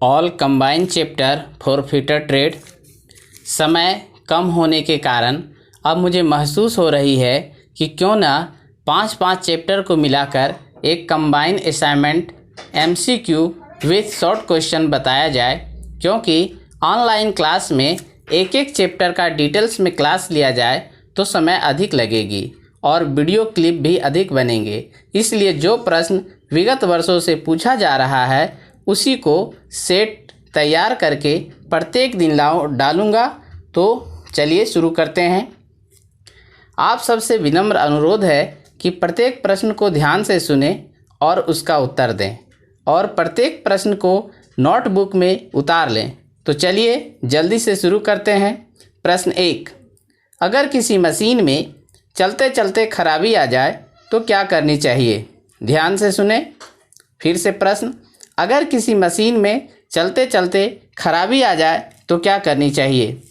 All combined chapter for fitter trade. समय कम होने के कारण अब मुझे महसूस हो रही है कि क्यों ना 5 चैप्टर को मिलाकर एक combined assignment MCQ with short question बताया जाए, क्योंकि ऑनलाइन क्लास में एक चैप्टर का डिटेल्स में क्लास लिया जाए तो समय अधिक लगेगी और वीडियो क्लिप भी अधिक बनेंगे। इसलिए जो प्रश्न विगत वर्षों से पूछा जा रहा है उसी को सेट तैयार करके प्रत्येक दिन डालूंगा। तो चलिए शुरू करते हैं। आप सबसे विनम्र अनुरोध है कि प्रत्येक प्रश्न को ध्यान से सुनें और उसका उत्तर दें और प्रत्येक प्रश्न को नोटबुक में उतार लें। तो चलिए जल्दी से शुरू करते हैं। प्रश्न 1, अगर किसी मशीन में चलते चलते खराबी आ जाए तो क्या करनी चाहिए? ध्यान से सुने। फिर से प्रश्न, अगर किसी मशीन में चलते चलते खराबी आ जाए तो क्या करनी चाहिए?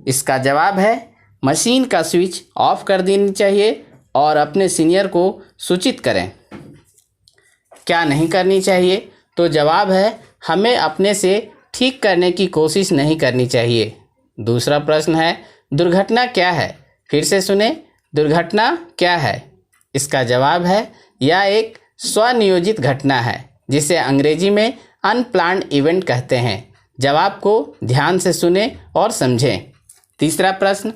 इसका जवाब है मशीन का स्विच ऑफ कर देनी चाहिए और अपने सीनियर को सूचित करें। क्या नहीं करनी चाहिए? तो जवाब है हमें अपने से ठीक करने की कोशिश नहीं करनी चाहिए। दूसरा प्रश्न है, दुर्घटना क्या है? फिर से सुने, दुर्घटना क्या है? इसका जवाब है यह एक स्वनियोजित घटना है जिसे अंग्रेजी में अनप्लान्ड इवेंट कहते हैं। जवाब को ध्यान से सुने और समझें। तीसरा प्रश्न,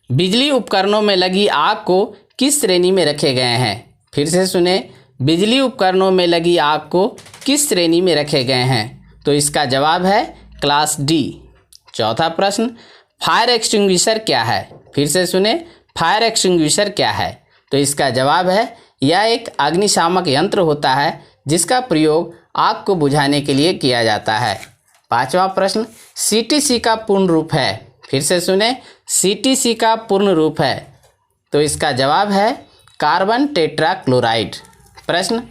बिजली उपकरणों में लगी आग को किस श्रेणी में रखे गए हैं? फिर से सुने, बिजली उपकरणों में लगी आग को किस श्रेणी में रखे गए हैं? तो इसका जवाब है क्लास D। चौथा प्रश्न, फायर एक्सटिंग्विशर क्या है? फिर से सुने, फायर एक्सटिंग्विशर क्या है? तो इसका जवाब है यह एक अग्निशामक यंत्र होता है जिसका प्रयोग आग को बुझाने के लिए किया जाता है। पांचवा प्रश्न, CTC का पूर्ण रूप है? फिर से सुने, CTC का पूर्ण रूप है? तो इसका जवाब है कार्बन टेट्रा क्लोराइड। प्रश्न,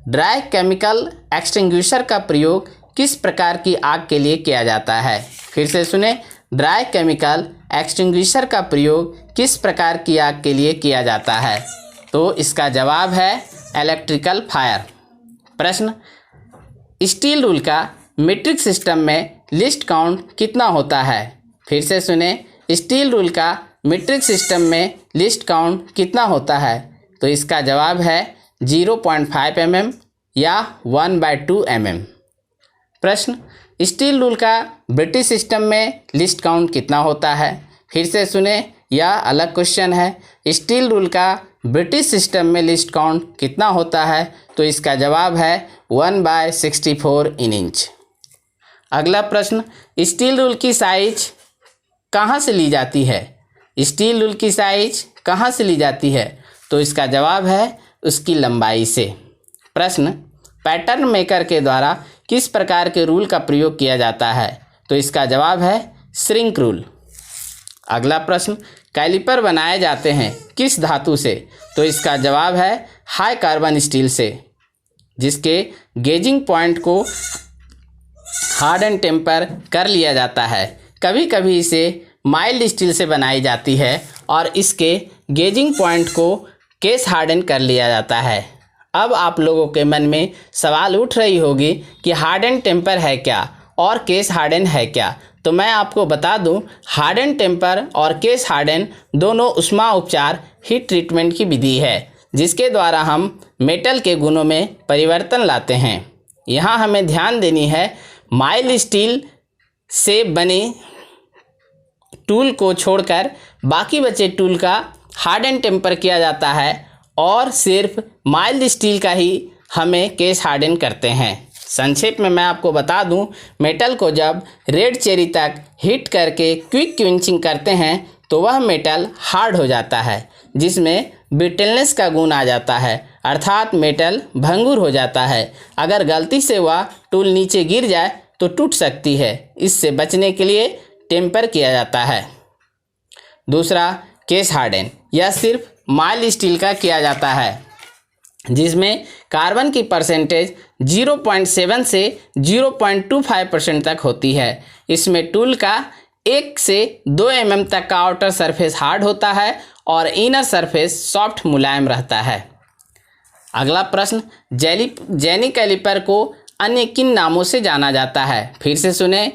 ड्राई केमिकल एक्सटिंग्विशर का प्रयोग किस प्रकार की आग के लिए किया जाता है? फिर से सुने, ड्राई केमिकल एक्सटिंग्विशर का प्रयोग किस प्रकार की आग के लिए किया जाता है? तो इसका जवाब है इलेक्ट्रिकल फायर। प्रश्न, स्टील रूल का मीट्रिक सिस्टम में लिस्ट काउंट कितना होता है? फिर से सुने, स्टील रूल का मीट्रिक सिस्टम में लिस्ट काउंट कितना होता है? तो इसका जवाब है 0.5 mm या 1/2 mm। प्रश्न, स्टील रूल का ब्रिटिश सिस्टम में लिस्ट काउंट कितना होता है? फिर से सुने, यह अलग क्वेश्चन है। स्टील रूल का ब्रिटिश सिस्टम में लिस्ट काउंट कितना होता है? तो इसका जवाब है 1/64 इंच। अगला प्रश्न, स्टील रूल की साइज कहाँ से ली जाती है? स्टील रूल की साइज कहाँ से ली जाती है? तो इसका जवाब है उसकी लंबाई से। प्रश्न, पैटर्न मेकर के द्वारा किस प्रकार के रूल का प्रयोग किया जाता है? तो इसका जवाब है श्रिंक रूल। अगला प्रश्न, कैलिपर बनाए जाते हैं किस धातु से? तो इसका जवाब है हाई कार्बन स्टील से, जिसके गेजिंग पॉइंट को हार्ड एंड टेम्पर कर लिया जाता है। कभी कभी इसे माइल्ड स्टील से बनाई जाती है और इसके गेजिंग पॉइंट को केस हार्डन कर लिया जाता है। अब आप लोगों के मन में सवाल उठ रही होगी कि हार्डन टेम्पर है क्या और केस हार्डन है क्या? तो मैं आपको बता दूं, हार्डन टेम्पर और केस हार्डन दोनों ऊष्मा उपचार हीट ट्रीटमेंट की विधि है जिसके द्वारा हम मेटल के गुणों में परिवर्तन लाते हैं। यहाँ हमें ध्यान देनी है, माइल्ड स्टील से बने टूल को छोड़कर बाकी बचे टूल का हार्डन टेम्पर किया जाता है और सिर्फ माइल्ड स्टील का ही हमें केस हार्डन करते हैं। संक्षेप में मैं आपको बता दूं, मेटल को जब रेड चेरी तक हीट करके क्विक क्विंचिंग करते हैं तो वह मेटल हार्ड हो जाता है जिसमें ब्रिटलनेस का गुण आ जाता है, अर्थात मेटल भंगुर हो जाता है। अगर गलती से वह टूल नीचे गिर जाए तो टूट सकती है। इससे बचने के लिए टेम्पर किया जाता है। दूसरा, केस हार्डन, यह सिर्फ माइल्ड स्टील का किया जाता है जिसमें कार्बन की परसेंटेज 0.7 से 0.25% तक होती है। इसमें टूल का 1 से 2 mm तक का आउटर सरफेस हार्ड होता है और इनर सरफेस सॉफ्ट मुलायम रहता है। अगला प्रश्न, जेनी कैलिपर को अन्य किन नामों से जाना जाता है? फिर से सुने,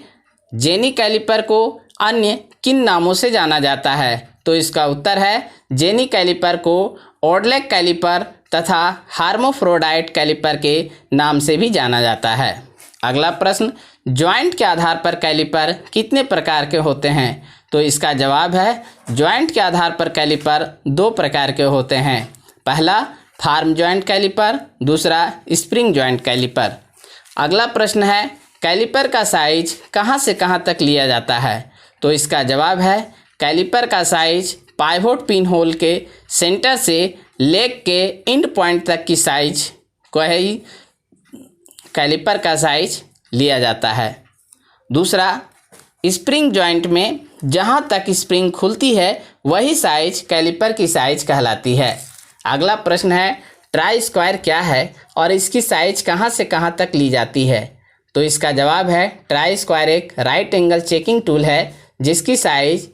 जेनी कैलिपर को अन्य किन नामों से जाना जाता है? तो इसका उत्तर है जेनी कैलिपर को ओडलेक कैलिपर तथा हार्मोफ्रोडाइट कैलिपर के नाम से भी जाना जाता है। अगला प्रश्न, जॉइंट के आधार पर कैलिपर कितने प्रकार के होते हैं? तो इसका जवाब है जॉइंट के आधार पर कैलिपर 2 प्रकार के होते हैं। पहला फार्म जॉइंट कैलिपर, दूसरा स्प्रिंग जॉइंट कैलिपर। अगला प्रश्न है, कैलिपर का साइज कहाँ से कहाँ तक लिया जाता है? तो इसका जवाब है कैलिपर का साइज पाइवोट पिन होल के सेंटर से लेग के एंड पॉइंट तक की साइज को ही कैलिपर का साइज लिया जाता है। दूसरा, स्प्रिंग जॉइंट में जहाँ तक स्प्रिंग खुलती है वही साइज कैलिपर की साइज कहलाती है। अगला प्रश्न है, ट्राई स्क्वायर क्या है और इसकी साइज कहाँ से कहाँ तक ली जाती है? तो इसका जवाब है ट्राई स्क्वायर एक राइट एंगल चेकिंग टूल है जिसकी साइज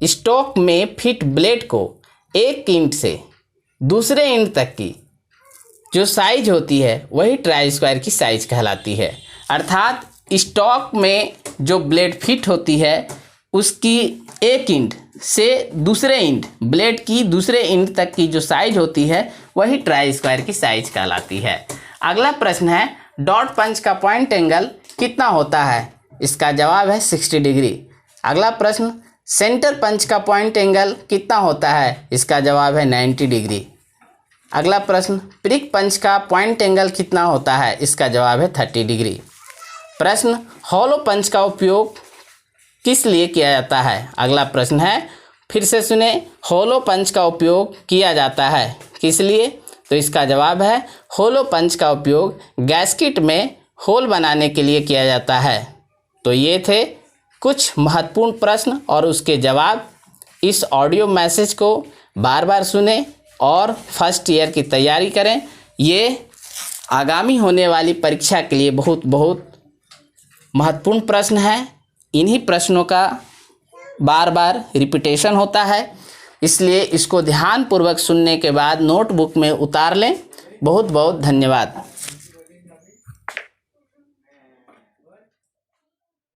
स्टॉक में फिट ब्लेड को एक इंच से दूसरे इंच तक की जो साइज होती है वही ट्राई स्क्वायर की साइज कहलाती है। अर्थात स्टॉक में जो ब्लेड फिट होती है उसकी एक इंच से दूसरे इंच, ब्लेड की दूसरे इंच तक की जो साइज होती है वही ट्राई स्क्वायर की साइज कहलाती है। अगला प्रश्न है, डॉट पंच का पॉइंट एंगल कितना होता है? इसका जवाब है 60 डिग्री। अगला प्रश्न, सेंटर पंच का पॉइंट एंगल कितना होता है? इसका जवाब है 90 डिग्री। अगला प्रश्न, प्रिक पंच का पॉइंट एंगल कितना होता है? इसका जवाब है 30 डिग्री। प्रश्न, हॉलो पंच का उपयोग किस लिए किया जाता है? अगला प्रश्न है, फिर से सुने, हॉलो पंच का उपयोग किया जाता है किस लिए? तो इसका जवाब है हॉलो पंच का उपयोग गैस्केट में होल बनाने के लिए किया जाता है। तो ये थे कुछ महत्वपूर्ण प्रश्न और उसके जवाब। इस ऑडियो मैसेज को बार बार सुने और फर्स्ट ईयर की तैयारी करें। ये आगामी होने वाली परीक्षा के लिए बहुत बहुत महत्वपूर्ण प्रश्न है। इन्हीं प्रश्नों का बार बार रिपीटेशन होता है, इसलिए इसको ध्यानपूर्वक सुनने के बाद नोटबुक में उतार लें। बहुत बहुत धन्यवाद।